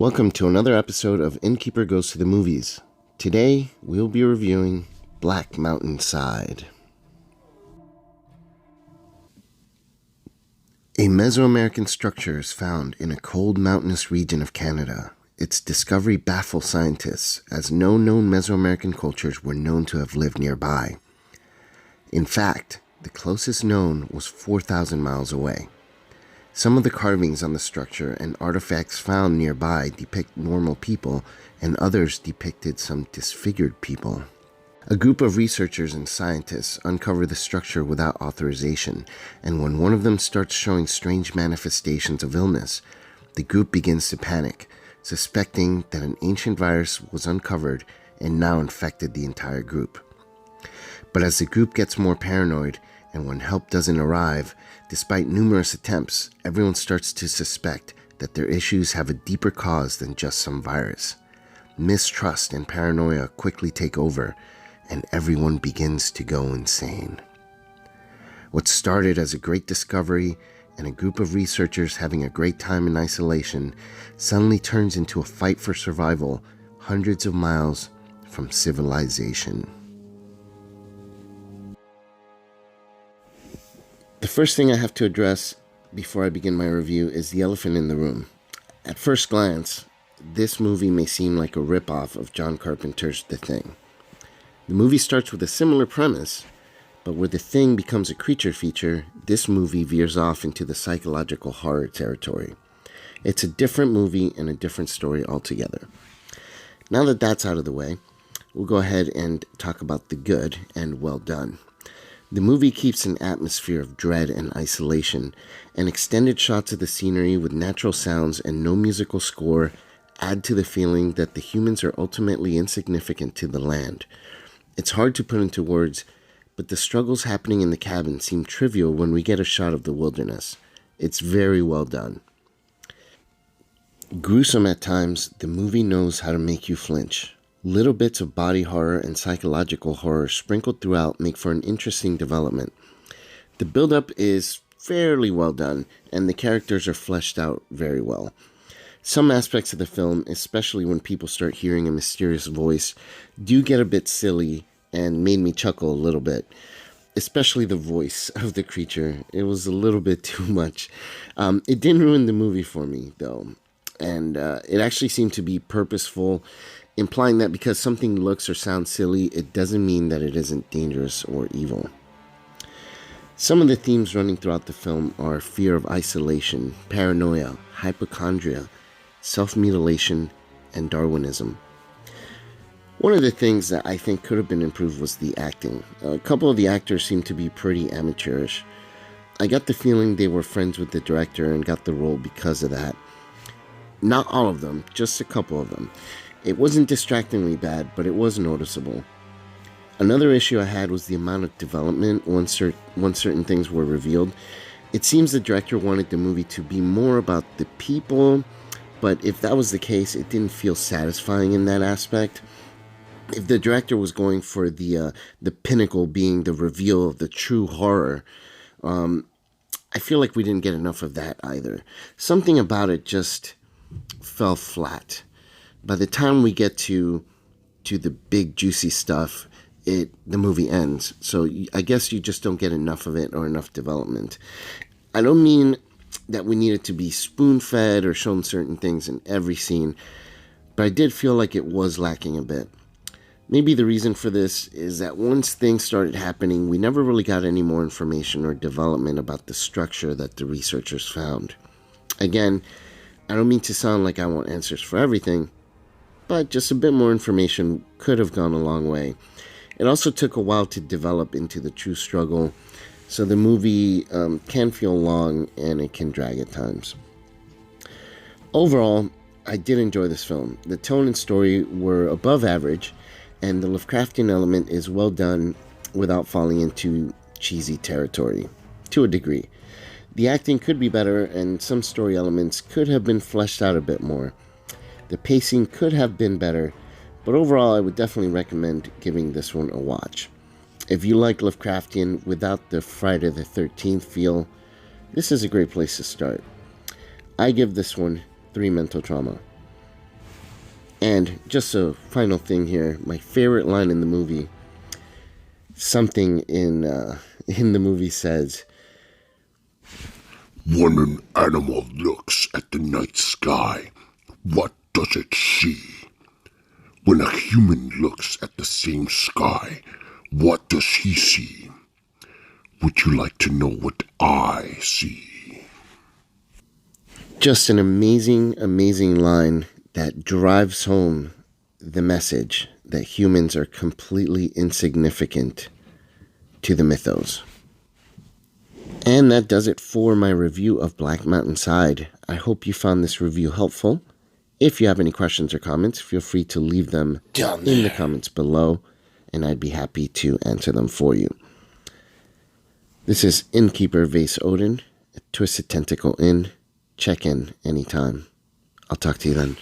Welcome to another episode of Innkeeper Goes to the Movies. Today, we'll be reviewing Black Mountain Side. A Mesoamerican structure is found in a cold mountainous region of Canada. Its discovery baffles scientists, as no known Mesoamerican cultures were known to have lived nearby. In fact, the closest known was 4,000 miles away. Some of the carvings on the structure and artifacts found nearby depict normal people, and others depicted some disfigured people. A group of researchers and scientists uncover the structure without authorization, and when one of them starts showing strange manifestations of illness, the group begins to panic, suspecting that an ancient virus was uncovered and now infected the entire group. But as the group gets more paranoid, and when help doesn't arrive, despite numerous attempts, everyone starts to suspect that their issues have a deeper cause than just some virus. Mistrust and paranoia quickly take over, and everyone begins to go insane. What started as a great discovery and a group of researchers having a great time in isolation suddenly turns into a fight for survival hundreds of miles from civilization. The first thing I have to address before I begin my review is the elephant in the room. At first glance, this movie may seem like a ripoff of John Carpenter's The Thing. The movie starts with a similar premise, but where The Thing becomes a creature feature, this movie veers off into the psychological horror territory. It's a different movie and a different story altogether. Now that that's out of the way, we'll go ahead and talk about the good and well done. The movie keeps an atmosphere of dread and isolation, and extended shots of the scenery with natural sounds and no musical score add to the feeling that the humans are ultimately insignificant to the land. It's hard to put into words, but the struggles happening in the cabin seem trivial when we get a shot of the wilderness. It's very well done. Gruesome at times, the movie knows how to make you flinch. Little bits of body horror and psychological horror sprinkled throughout make for an interesting development. The build-up is fairly well done, and the characters are fleshed out very well. Some aspects of the film, especially when people start hearing a mysterious voice, do get a bit silly and made me chuckle a little bit. Especially the voice of the creature. It was a little bit too much. It didn't ruin the movie for me, though. And it actually seemed to be purposeful, implying that because something looks or sounds silly, it doesn't mean that it isn't dangerous or evil. Some of the themes running throughout the film are fear of isolation, paranoia, hypochondria, self-mutilation, and Darwinism. One of the things that I think could have been improved was the acting. A couple of the actors seemed to be pretty amateurish. I got the feeling they were friends with the director and got the role because of that. Not all of them, just a couple of them. It wasn't distractingly bad, but it was noticeable. Another issue I had was the amount of development once certain things were revealed. It seems the director wanted the movie to be more about the people, but if that was the case, it didn't feel satisfying in that aspect. If the director was going for the pinnacle being the reveal of the true horror, I feel like we didn't get enough of that either. Something about it just fell flat. By the time we get to the big juicy stuff, the movie ends. So I guess you just don't get enough of it or enough development. I don't mean that we needed to be spoon-fed or shown certain things in every scene, but I did feel like it was lacking a bit. Maybe the reason for this is that once things started happening, we never really got any more information or development about the structure that the researchers found. Again, I don't mean to sound like I want answers for everything, but just a bit more information could have gone a long way. It also took a while to develop into the true struggle, so the movie can feel long and it can drag at times. Overall, I did enjoy this film. The tone and story were above average, and the Lovecraftian element is well done without falling into cheesy territory, to a degree. The acting could be better, and some story elements could have been fleshed out a bit more. The pacing could have been better, but overall I would definitely recommend giving this one a watch. If you like Lovecraftian without the Friday the 13th feel, this is a great place to start. I give this one 3 mental trauma. And just a final thing here, my favorite line in the movie, something in the movie says, "When an animal looks at the night sky, what does it see? When a human looks at the same sky, what does he see? Would you like to know what I see?" Just an amazing, amazing line that drives home the message that humans are completely insignificant to the mythos. And that does it for my review of Black Mountain Side. I hope you found this review helpful. If you have any questions or comments, feel free to leave them in the comments below, and I'd be happy to answer them for you. This is Innkeeper Vase Odin, Twisted Tentacle Inn. Check in anytime. I'll talk to you then.